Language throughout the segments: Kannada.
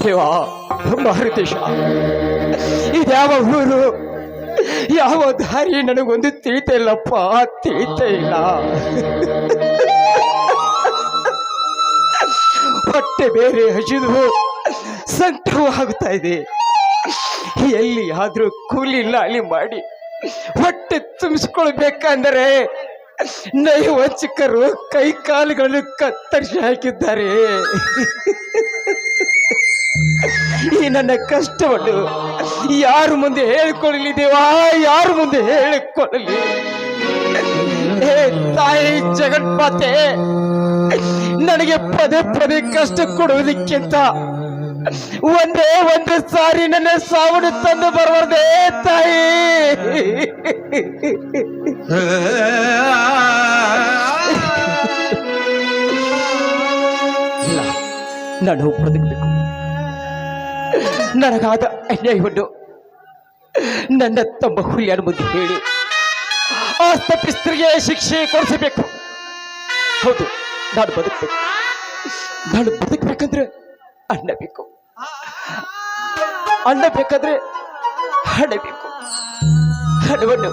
ದೇವ ಮಾರುತೇಶ, ಇದ್ಯಾವ ಊರು, ಯಾವ ದಾರಿ ನನಗೊಂದು ತಿಳಿತಾ ಇಲ್ಲಪ್ಪ, ತಿಳಿತಾ ಇಲ್ಲ. ಹೊಟ್ಟೆ ಬೇರೆ ಹಸಿದು ಸಂಕಟವಾಗುತ್ತಾ ಇದೆ. ಎಲ್ಲಿ ಆದ್ರೂ ಕೂಲಿ ಲಾಲಿ ಮಾಡಿ ಹೊಟ್ಟೆ ತುಂಬಿಸ್ಕೊಳ್ಬೇಕಂದರೆ ನೈವಂಚಿಕರು ಕೈ ಕಾಲುಗಳನ್ನು ಕತ್ತರಿಸಿ ಹಾಕಿದ್ದಾರೆ. ಈ ನನ್ನ ಕಷ್ಟವನ್ನು ಯಾರು ಮುಂದೆ ಹೇಳಿಕೊಳ್ಳಲಿ ದೇವಾ, ಯಾರು ಮುಂದೆ ಹೇಳಿಕೊಳ್ಳಲಿ? ಹೇ ತಾಯಿ ಜಗನ್ಮಾತೆ, ನನಗೆ ಪದೇ ಪದೇ ಕಷ್ಟ ಕೊಡುವುದಕ್ಕಿಂತ ಒಂದೇ ಒಂದು ಸಾರಿ ನನ್ನ ಸಾವನ್ನು ತಂದು ಬರಬಾರ್ದೇ ತಾಯಿ. ಇಲ್ಲ, ನಾನು ಬದುಕಬೇಕು. ನನಗಾದ ಅನ್ಯಾಯವನ್ನು ನನ್ನ ತಮ್ಮ ಹುಲಿಯನ ಮುಂದೆ ಹೇಳಿ ಆ ತಪ್ಪಿಸ್ತ್ರಿಗೆ ಶಿಕ್ಷೆ ಕೊಡಿಸಬೇಕು. ಹೌದು, ನಾನು ಬದುಕಬೇಕು. ನಾನು ಬದುಕಬೇಕಂದ್ರೆ ಅನ್ನ ಬೇಕು, ಅನ್ನ ಬೇಕಾದ್ರೆ ಹಣ ಬೇಕು. ಹಣವನ್ನು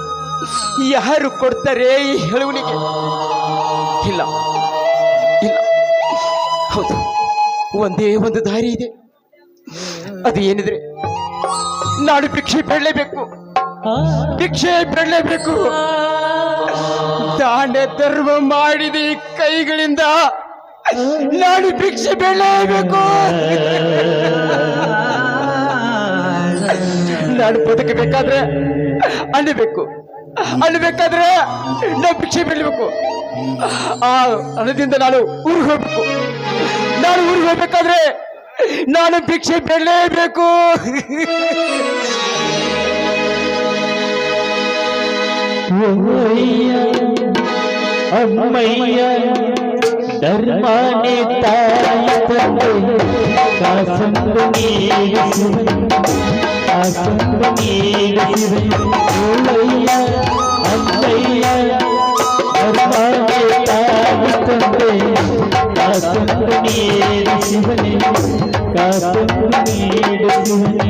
ಯಾರು ಕೊಡ್ತಾರೆ ಈ ಹೇಳುವನಿಗೆ? ಇಲ್ಲ ಇಲ್ಲ, ಹೌದು, ಒಂದೇ ಒಂದು ದಾರಿ ಇದೆ. ಅದು ಏನಿದ್ರೆ ನಾನು ಭಿಕ್ಷೆ ಬೇಡಲೇಬೇಕು, ಭಿಕ್ಷೆ ಬೇಡಲೇಬೇಕು. ದಾನ ಧರ್ಮ ಮಾಡಿದ ಈ ಕೈಗಳಿಂದ ನಾನು ಭಿಕ್ಷೆ ಬೇಡಲೇಬೇಕು. ನಾನು ಬದುಕಬೇಕಾದ್ರೆ ಅನ್ನಬೇಕು, ಅನ್ನಬೇಕಾದ್ರೆ ನಾವು ಭಿಕ್ಷೆ ಬೇಡಬೇಕು. ಆ ಹಣದಿಂದ ನಾನು ಊರಿಗೆ ಹೋಗ್ಬೇಕು. ನಾನು ಊರಿಗೆ ಹೋಗ್ಬೇಕಾದ್ರೆ ನಾನು ಭಿಕ್ಷೆ ಬೇಡಲೇಬೇಕು. ಅಮ್ಮಯ್ಯ ಧರ್ಮಾನೆ ತಾಯಿ ತಂದೆ ಕಾಸಂಬ ನೀಗಿಸುವೆ, ಕಾಸಂಬ ನೀಗಿಸುವೆ. ಓಯ್ಯ ಅಮ್ಮಯ್ಯ ಧರ್ಮಾನೆ ತಾಯಿ ತಂದೆ ಕಾಸಂಬ ನೀಗಿಸುವೆ, ಕಾಸಂಬ ನೀಗಿಸುವೆ.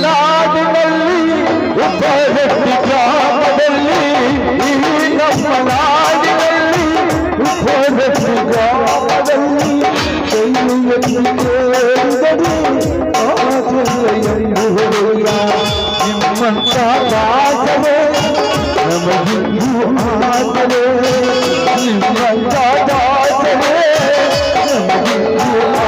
ನಾಡಿನಲ್ಲಿ ಉಪಹೆಟ್ಟಿ ಗ್ರಾಮದಲ್ಲಿ, ಈ ನಮ್ಮ ನಾಡಿನಲ್ಲಿ ಉಪಹೆಟ್ಟಿ ಗ್ರಾಮದಲ್ಲಿ ನಿಮ್ಮಂತ ದಾಸವೇ ನಮಗಿಂದು ಆದರೆ ನಿಮ್ಮಂತ ದಾಸರೇ ನಮಗಿಂದು